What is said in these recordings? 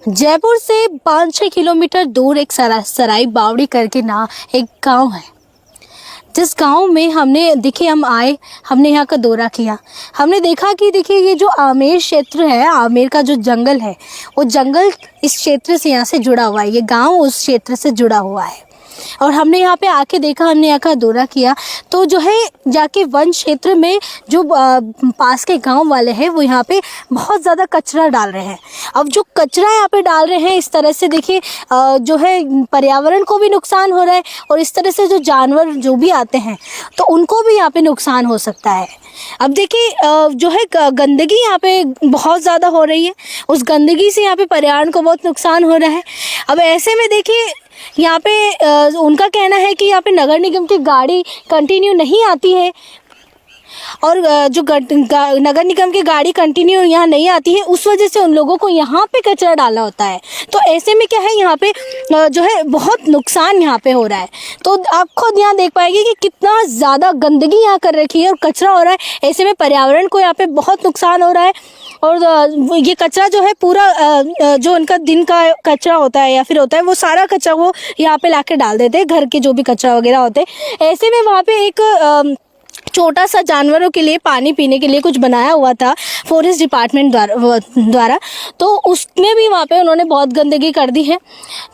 जयपुर से 5-6 किलोमीटर दूर एक सराई बावड़ी करके ना एक गांव है। जिस गांव में हमने यहाँ का दौरा किया। हमने देखा कि देखिए ये जो आमेर क्षेत्र है, आमेर का जो जंगल है, वो जंगल इस क्षेत्र से यहाँ से जुड़ा हुआ है। ये गांव उस क्षेत्र से जुड़ा हुआ है और हमने यहाँ पे आके देखा, हमने यहाँ का दौरा किया तो जो है जाके वन क्षेत्र में जो पास के गांव वाले हैं वो यहाँ पे बहुत ज़्यादा कचरा डाल रहे हैं। अब जो कचरा यहाँ पे डाल रहे हैं, इस तरह से देखिए जो है पर्यावरण को भी नुकसान हो रहा है और इस तरह से जो जानवर जो भी आते हैं तो उनको भी यहाँ पे नुकसान हो सकता है। अब देखिए जो है गंदगी यहाँ पे बहुत ज़्यादा हो रही है, उस गंदगी से यहाँ पे पर्यावरण को बहुत नुकसान हो रहा है। अब ऐसे में देखिए यहाँ पे उनका कहना है कि यहाँ पे नगर निगम की गाड़ी कंटिन्यू नहीं आती है और जो नगर निगम की गाड़ी कंटिन्यू यहाँ नहीं आती है, उस वजह से उन लोगों को यहाँ पे कचरा डालना होता है। तो ऐसे में क्या है, यहाँ पे जो है बहुत नुकसान यहाँ पे हो रहा है। तो आप खुद यहाँ देख पाएंगे कि कितना ज़्यादा गंदगी यहाँ कर रखी है और कचरा हो रहा है। ऐसे में पर्यावरण को यहाँ पे बहुत नुकसान हो रहा है और ये कचरा जो है पूरा जो उनका दिन का कचरा होता है या फिर होता है, वो सारा कचरा वो यहाँ पे लाके डाल देते हैं, घर के जो भी कचरा वगैरह होते हैं। ऐसे में वहाँ पे एक छोटा सा जानवरों के लिए पानी पीने के लिए कुछ बनाया हुआ था फॉरेस्ट डिपार्टमेंट द्वारा, तो उसमें भी वहाँ पे उन्होंने बहुत गंदगी कर दी है।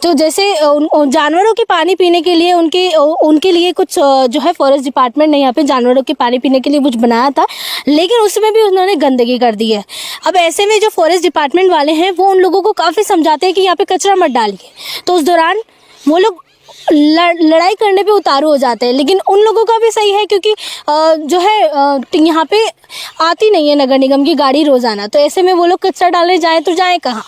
तो जैसे जानवरों के पानी पीने के लिए उनके लिए कुछ जो है फॉरेस्ट डिपार्टमेंट ने यहाँ पे जानवरों के पानी पीने के लिए कुछ बनाया था, लेकिन उसमें भी उन्होंने गंदगी कर दी है। अब ऐसे में जो फॉरेस्ट डिपार्टमेंट वाले हैं वो उन लोगों को काफ़ी समझाते हैं कि यहाँ पे कचरा मत डालिए, तो उस दौरान वो लोग लड़ाई करने पे उतारू हो जाते हैं। लेकिन उन लोगों का भी सही है क्योंकि जो है यहाँ पे आती नहीं है नगर निगम की गाड़ी रोज़ाना, तो ऐसे में वो लोग कचरा डालने जाए तो जाए कहाँ,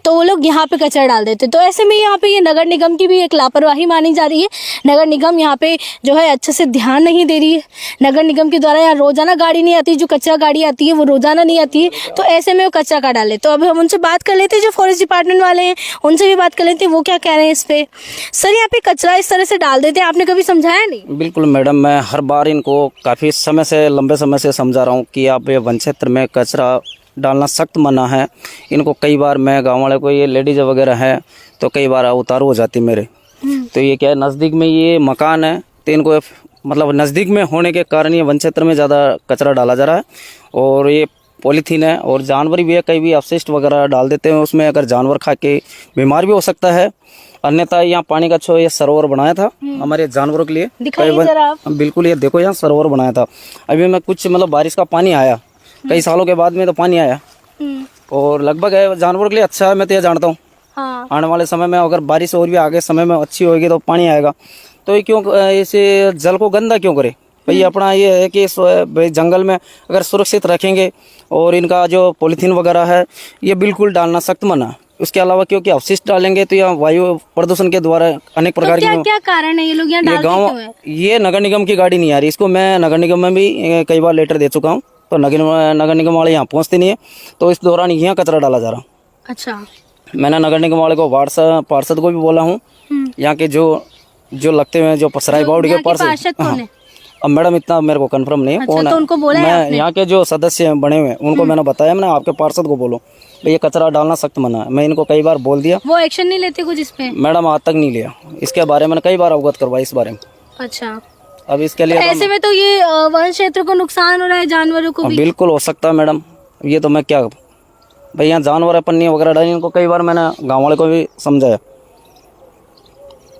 तो वो लोग यहाँ पे कचरा डाल देते। तो ऐसे में यहाँ पे ये नगर निगम की भी एक लापरवाही मानी जा रही है। नगर निगम यहाँ पे जो है अच्छे से ध्यान नहीं दे रही है। नगर निगम के द्वारा यहाँ रोज़ाना गाड़ी नहीं आती, जो कचरा गाड़ी आती है वो रोज़ाना नहीं आती है, तो ऐसे में वो कचरा का डाले। तो अभी हम उनसे बात कर लेते हैं, जो फॉरेस्ट डिपार्टमेंट वाले हैं उनसे भी बात कर लेते हैं, वो क्या कह रहे हैं इस पर। सर, यहाँ पे कचरा इस तरह से डाल देते हैं, आपने कभी समझाया नहीं? बिल्कुल मैडम, मैं हर बार इनको काफ़ी समय से, लंबे समय से समझा रहा हूँ कि आप ये वन क्षेत्र में कचरा डालना सख्त मना है। इनको कई बार मैं गांव वाले को, ये लेडीज वगैरह है तो कई बार उतारू हो जाती मेरे। तो ये क्या है, नज़दीक में ये मकान है तो इनको मतलब नज़दीक में होने के कारण ये वन क्षेत्र में ज़्यादा कचरा डाला जा रहा है। और ये पॉलीथीन है और जानवर भी है, कई भी अपशिष्ट वगैरह डाल देते हैं उसमें, अगर जानवर खा के बीमार भी हो सकता है। अन्यथा यहाँ पानी का ये सरोवर बनाया था हमारे जानवरों के लिए। बिल्कुल, ये देखो यहाँ सरोवर बनाया था। अभी मैं कुछ मतलब बारिश का पानी आया, कई सालों के बाद में तो पानी आया और लगभग है जानवरों के लिए अच्छा है। मैं तो ये जानता हूँ हाँ। आने वाले समय में अगर बारिश और भी आगे समय में अच्छी होगी तो पानी आएगा, तो ये क्यों ऐसे जल को गंदा क्यों करे भाई। अपना ये है कि जंगल में अगर सुरक्षित रखेंगे और इनका जो पॉलीथीन वगैरह है ये बिल्कुल डालना सख्त मना। उसके अलावा क्योंकि अपशिष्ट डालेंगे तो यहाँ वायु प्रदूषण के द्वारा अनेक प्रकार की क्या कारण है ये लोग यहाँ डालते क्यों है? ये नगर निगम की गाड़ी नहीं आ रही, इसको मैं नगर निगम में भी कई बार लेटर दे चुका हूँ, तो नगर निगम वाले यहाँ पहुँचते नहीं है, तो इस दौरान यहाँ कचरा डाला जा रहा। अच्छा, मैंने नगर निगम वाले को पार्षद को भी बोला हूँ, यहाँ के जो लगते हैं जो सराई बावड़ी के पार्षद। अब मैडम इतना मेरे को कंफर्म नहीं है अच्छा, कौन तो उनको बोला है। मैं यहाँ के जो सदस्य बने हुए हैं उनको मैंने बताया, मैंने आपके पार्षद को बोलो ये कचरा डालना सख्त मना है। मैं इनको कई बार बोल दिया, वो एक्शन नहीं लेते कुछ इस पे? मैडम आज तक नहीं लिया, इसके बारे में कई बार अवगत करवाया इस बारे में। अच्छा, अब इसके लिए ऐसे में तो ये वन क्षेत्र को नुकसान हो रहा है, जानवरों को भी। बिल्कुल हो सकता है मैडम, ये तो मैं क्या भाई, यहाँ जानवर पन्नी वगैरह डाली, इनको कई बार मैंने गाँव वाले को भी समझाया,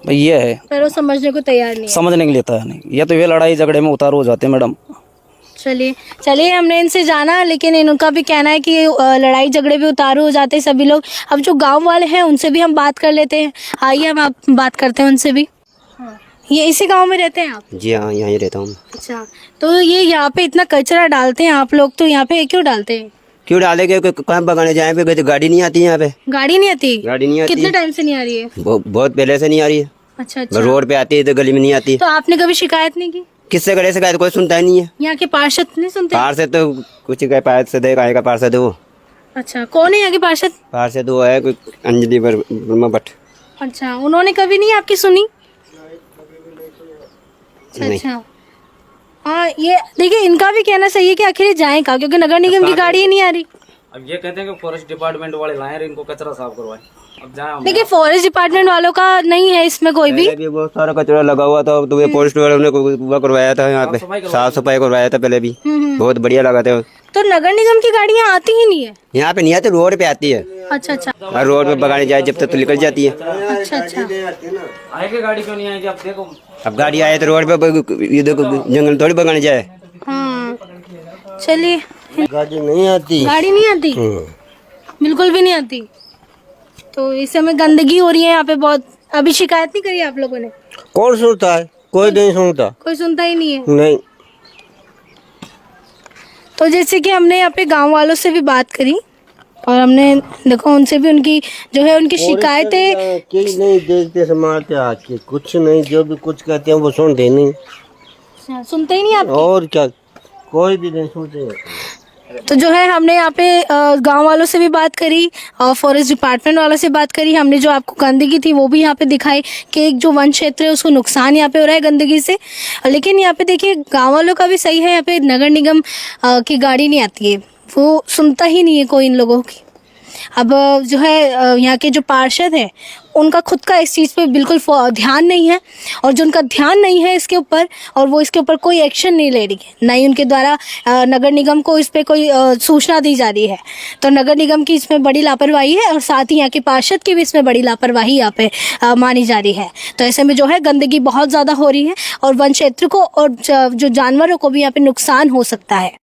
ये है पर वो समझने को तैयार नहीं है, समझने के लिए तैयार नहीं। ये तो ये लड़ाई झगड़े में उतारू हो जाते हैं मैडम। चलिए हमने इनसे जाना, लेकिन इनका भी कहना है कि लड़ाई झगड़े भी उतारू हो जाते हैं सभी लोग। अब जो गांव वाले हैं उनसे भी हम बात कर लेते हैं, आइए हम आप बात करते हैं उनसे भी। ये इसी गांव में रहते हैं आप? जी हाँ, यहीं रहता हूँ। अच्छा, तो ये यहाँ पे इतना कचरा डालते हैं आप लोग, तो यहाँ पे क्यों डालते हैं? क्यों डालेंगे, कहाँ बगाने जाए पे तो गाड़ी नहीं आती यहाँ पे। गाड़ी नहीं आती? गाड़ी नहीं आती। कितने टाइम से नहीं आ रही है? बहुत पहले से नहीं आ रही है। अच्छा अच्छा, रोड पे आती है तो गली में नहीं आती। तो आपने कभी शिकायत नहीं की? किससे करे शिकायत, कोई सुनता ही नहीं है। यहाँ के पार्षद नहीं सुनते? पार्षद तो कुछ पार्षद है, पार्षद है वो। अच्छा, कौन है यहाँ के पार्षद? पार्षद वो है कोई अंजलि वर्मा भट्ट। अच्छा, उन्होंने कभी नहीं आपकी सुनी? अच्छा हाँ, ये देखिए इनका भी कहना सही है कि आखिर जाए कहाँ, क्योंकि नगर निगम की गाड़ी ही नहीं आ रही। अब ये कहते हैं कि फॉरेस्ट डिपार्टमेंट वाले लाए हैं, इनको कचरा साफ करवाएं। अब जाए हम देखिए फॉरेस्ट डिपार्टमेंट वालों का नहीं है इसमें कोई भी। पहले भी बहुत सारा कचरा लगा हुआ था, तो ये फॉरेस्ट वालों ने वो करवाया था यहाँ पे, साफ सफाई करवाया था पहले भी, बहुत बढ़िया लगा था। तो नगर निगम की गाड़ियाँ आती ही नहीं है। यहाँ पे नहीं आती, रोड पे आती है, अच्छा अच्छा और रोड पे बगाने जाए जब तक तो निकल जाती है। अच्छा अच्छा। आएगी गाड़ी क्यों नहीं आएगी? अब देखो अब गाड़ी आए तो रोड पे ये देखो जंगल थोड़ी बगाने जाए। हाँ चलिए, गाड़ी नहीं आती, गाड़ी नहीं आती, बिल्कुल भी नहीं आती। तो इस समय गंदगी हो रही है यहाँ पे बहुत। अभी शिकायत नहीं करी आप लोगों ने? कौन सुनता है? कोई नहीं सुनता, कोई सुनता ही नहीं है। नहीं। तो जैसे कि हमने यहाँ पे गांव वालों से भी बात करी और हमने देखो उनसे भी उनकी जो है उनकी शिकायतें कोई नहीं देखते समाज आके, कुछ नहीं, जो भी कुछ कहते हैं वो सुनते नहीं, सुनते ही नहीं आप। और क्या, कोई भी नहीं सुनते। तो जो है हमने यहाँ पे गांव वालों से भी बात करी और फॉरेस्ट डिपार्टमेंट वालों से बात करी। हमने जो आपको गंदगी थी वो भी यहाँ पे दिखाई कि एक जो वन क्षेत्र है उसको नुकसान यहाँ पे हो रहा है गंदगी से। लेकिन यहाँ पे देखिए गांव वालों का भी सही है, यहाँ पे नगर निगम की गाड़ी नहीं आती है, वो सुनता ही नहीं है कोई इन लोगों की। अब जो है यहाँ के जो पार्षद हैं उनका खुद का इस चीज़ पे बिल्कुल ध्यान नहीं है, और जो उनका ध्यान नहीं है इसके ऊपर और वो इसके ऊपर कोई एक्शन नहीं ले रही है, ना ही उनके द्वारा नगर निगम को इस पे कोई सूचना दी जा रही है। तो नगर निगम की इसमें बड़ी लापरवाही है और साथ ही यहाँ के पार्षद की भी इसमें बड़ी लापरवाही यहाँ पे मानी जा रही है। तो ऐसे में जो है गंदगी बहुत ज़्यादा हो रही है और वन क्षेत्र को और जो जानवरों को भी यहाँ पे नुकसान हो सकता है।